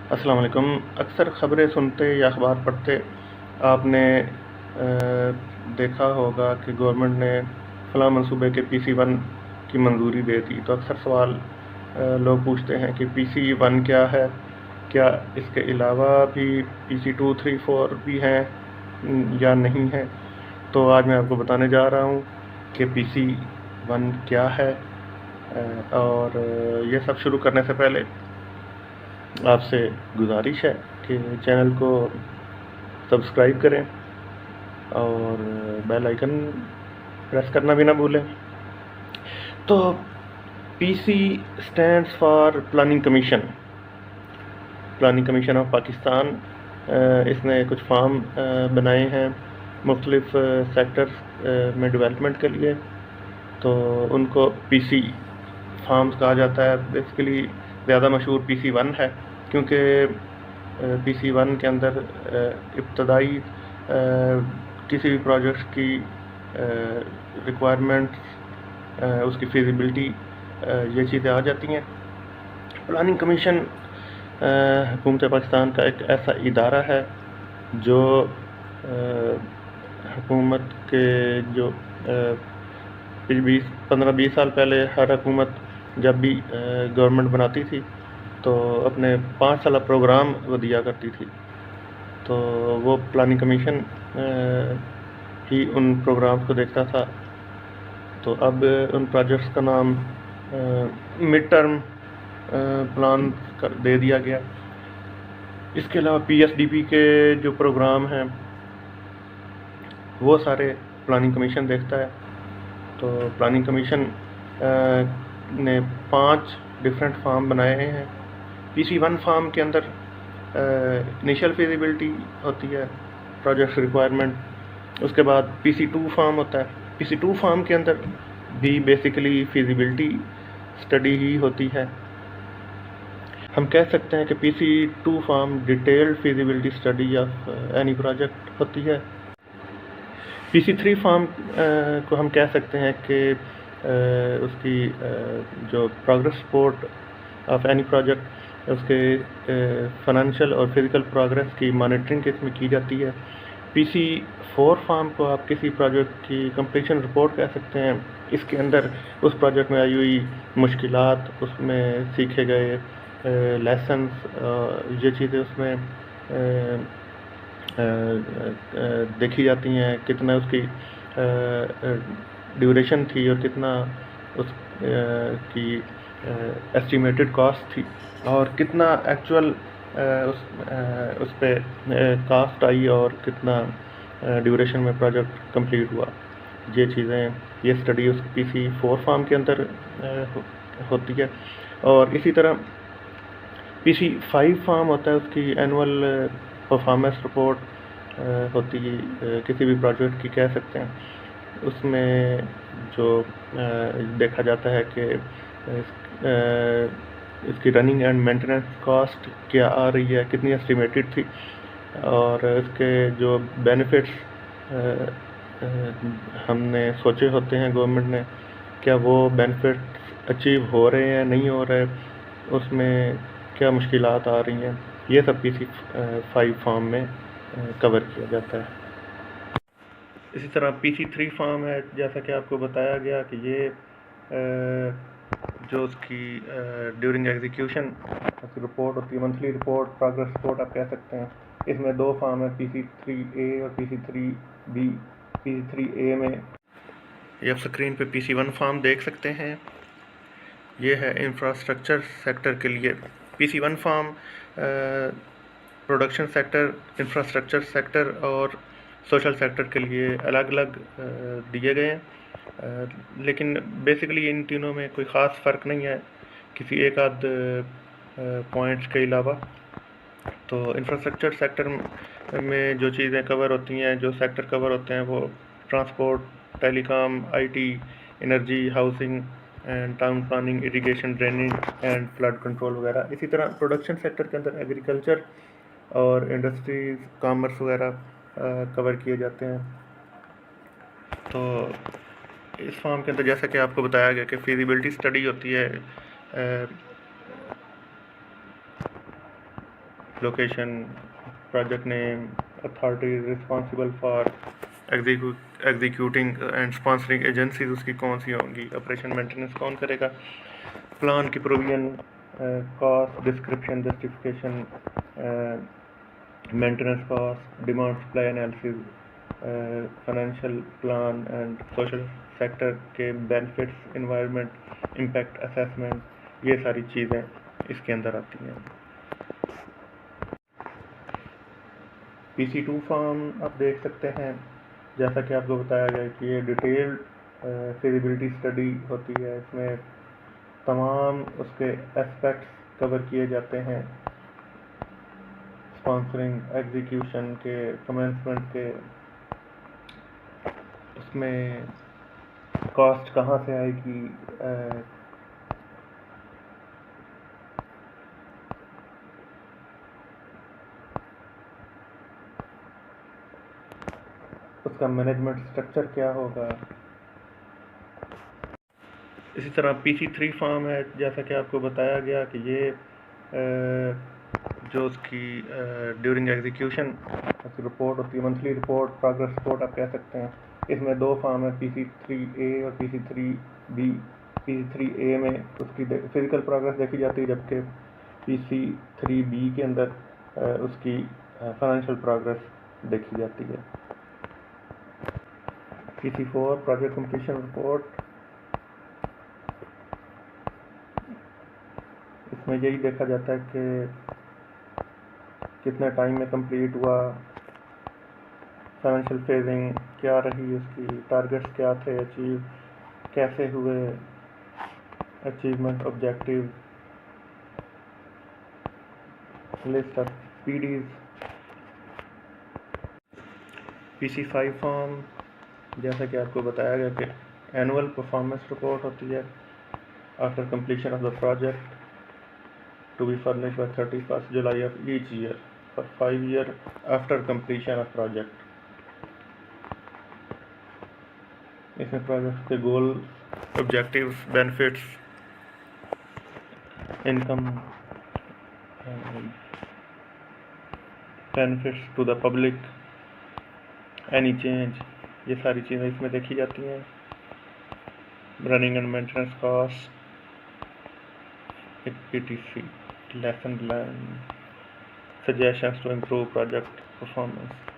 अस्सलाम वालेकुम। अक्सर ख़बरें सुनते या अखबार पढ़ते आपने देखा होगा कि गवर्नमेंट ने फ़लाँ मंसूबे के PC-1 की मंजूरी दे दी। तो अक्सर सवाल लोग पूछते हैं कि PC-1 क्या है? क्या इसके अलावा भी PC-2, 3, 4 भी हैं या नहीं है? तो आज मैं आपको बताने जा रहा हूँ कि PC-1 क्या है। और ये सब शुरू करने से पहले आपसे गुजारिश है कि चैनल को सब्सक्राइब करें और बेल आइकन प्रेस करना भी ना भूलें। तो PC stands for planning commission of Pakistan. इसने कुछ फार्म बनाए हैं मुख्तलिफ सेक्टर्स में डेवलपमेंट के लिए, तो उनको PC फार्म्स कहा जाता है। बेसिकली ज़्यादा मशहूर PC-1 है, क्योंकि PC-1 के अंदर इब्तदाई किसी भी प्रोजेक्ट की रिक्वायरमेंट्स, उसकी फिजिबिलिटी, ये चीज़ें आ जाती हैं। प्लानिंग कमीशन हुकूमत पाकिस्तान का एक ऐसा इदारा है जो हुकूमत के जो 15-20 साल पहले हर हुकूमत जब भी गवर्नमेंट बनाती थी तो अपने 5 साला प्रोग्राम वो दिया करती थी। तो वो प्लानिंग कमीशन ही उन प्रोग्राम्स को देखता था। तो अब उन प्रोजेक्ट्स का नाम मिड टर्म प्लान दे दिया गया। इसके अलावा PSDP के जो प्रोग्राम हैं वो सारे प्लानिंग कमीशन देखता है। तो प्लानिंग कमीशन ने 5 डिफरेंट फार्म बनाए हैं। PC-1 फार्म के अंदर इनिशियल फिजिबिलिटी होती है, प्रोजेक्ट रिक्वायरमेंट। उसके बाद PC-2 फार्म होता है। PC-2 फार्म के अंदर भी बेसिकली फिजिबिलिटी स्टडी ही होती है। हम कह सकते हैं कि PC-2 form detailed feasibility study of any project होती है। PC-3 फार्म को हम कह सकते हैं कि उसकी जो progress report of any project, उसके फाइनेंशियल और फिज़िकल प्रोग्रेस की मॉनिटरिंग इसमें की जाती है। PC-4 फार्म को आप किसी प्रोजेक्ट की कंप्लीशन रिपोर्ट कह सकते हैं। इसके अंदर उस प्रोजेक्ट में आई हुई मुश्किलात, उसमें सीखे गए लेसन्स, ये चीज़ें उसमें देखी जाती हैं। कितना उसकी ड्यूरेशन थी और कितना उस की एस्टिमेटेड कॉस्ट थी और कितना एक्चुअल उस पे कास्ट आई और कितना ड्यूरेशन में प्रोजेक्ट कंप्लीट हुआ। ये चीज़ें, ये स्टडी उस PC-4 फार्म के अंदर होती है। और इसी तरह PC-5 फार्म होता है, उसकी एनुअल परफॉर्मेंस रिपोर्ट होती है, किसी भी प्रोजेक्ट की कह सकते हैं। उसमें जो देखा जाता है कि इसकी रनिंग एंड मेंटेनेंस कॉस्ट क्या आ रही है, कितनी एस्टिमेटेड थी, और इसके जो बेनिफिट्स हमने सोचे होते हैं गवर्नमेंट ने, क्या वो बेनिफिट्स अचीव हो रहे हैं, नहीं हो रहे, उसमें क्या मुश्किलात आ रही हैं, ये सब PC-5 फार्म में कवर किया जाता है। इसी तरह PC-3 फार्म है, जैसा कि आपको बताया गया कि ये जो उसकी ड्यूरिंग एग्जीक्यूशन उसकी रिपोर्ट होती है, मंथली रिपोर्ट, प्रोग्रेस रिपोर्ट आप कह सकते हैं। इसमें 2 फार्म है, PC-3A और PC-3B। PC-3A में ये आप स्क्रीन पे PC-1 फार्म देख सकते हैं। ये है इंफ्रास्ट्रक्चर सेक्टर के लिए। PC-1 form production sector, infrastructure sector और सोशल सेक्टर के लिए अलग अलग दिए गए हैं। लेकिन बेसिकली इन तीनों में कोई ख़ास फ़र्क नहीं है किसी एक आध पॉइंट्स के अलावा। तो इंफ्रास्ट्रक्चर सेक्टर में जो चीज़ें कवर होती हैं, जो सेक्टर कवर होते हैं, वो transport, telecom, IT, energy, housing and town planning, irrigation, drainage and flood control वगैरह। इसी तरह प्रोडक्शन सेक्टर के अंदर एग्रीकल्चर और इंडस्ट्रीज़, कॉमर्स वगैरह कवर किए जाते हैं। तो इस फॉर्म के अंदर जैसा कि आपको बताया गया कि फिजिबिलिटी स्टडी होती है, location, project name, authority responsible for executing and sponsoring agencies उसकी कौन सी होंगी, ऑपरेशन मेंटेनेंस कौन करेगा, प्लान की provision, cost description, justification, maintenance cost, demand supply analysis, financial plan and social sector के बेनिफिट्स, इन्वायरमेंट इम्पैक्ट असेसमेंट, ये सारी चीज़ें इसके अंदर आती हैं। PC2 फॉर्म आप देख सकते हैं, जैसा कि आपको बताया गया कि ये डिटेल्ड फिजिबिलिटी स्टडी होती है। इसमें तमाम उसके एस्पेक्ट्स कवर किए जाते हैं, स्पॉन्सरिंग, एग्जीक्यूशन के, कमेंसमेंट के, उसमें कॉस्ट कहाँ से आएगी, उसका मैनेजमेंट स्ट्रक्चर क्या होगा। इसी तरह PC3 फॉर्म है, जैसा कि आपको बताया गया कि ये जो उसकी ड्यूरिंग एग्जीक्यूशन उसकी रिपोर्ट होती है, मंथली रिपोर्ट, प्रोग्रेस रिपोर्ट आप कह सकते हैं। इसमें दो फॉर्म है, PC3A और PC3B। PC3A में उसकी फिजिकल प्रोग्रेस देखी जाती है, जबकि PC3B के अंदर उसकी फाइनेंशियल प्रोग्रेस देखी जाती है। PC4 प्रोजेक्ट कंप्लीशन रिपोर्ट, इसमें यही देखा जाता है कि कितने टाइम में कंप्लीट हुआ, फाइनेंशियल फेजिंग क्या रही, उसकी टारगेट्स क्या थे, अचीव कैसे हुए, achievement objective, list of PDs। PC5 form, जैसा कि आपको बताया गया कि एनुअल परफॉर्मेंस रिपोर्ट होती है after completion of the project to be furnished by 31st July of each year for 5 years after completion of project. इसमें प्रोजेक्ट के goal, objectives, benefits, income, benefits to the public, any change, ये सारी चीज़ें इसमें देखी जाती हैं। Running and maintenance cost, PTC, lesson learned, suggestions to improve project performance।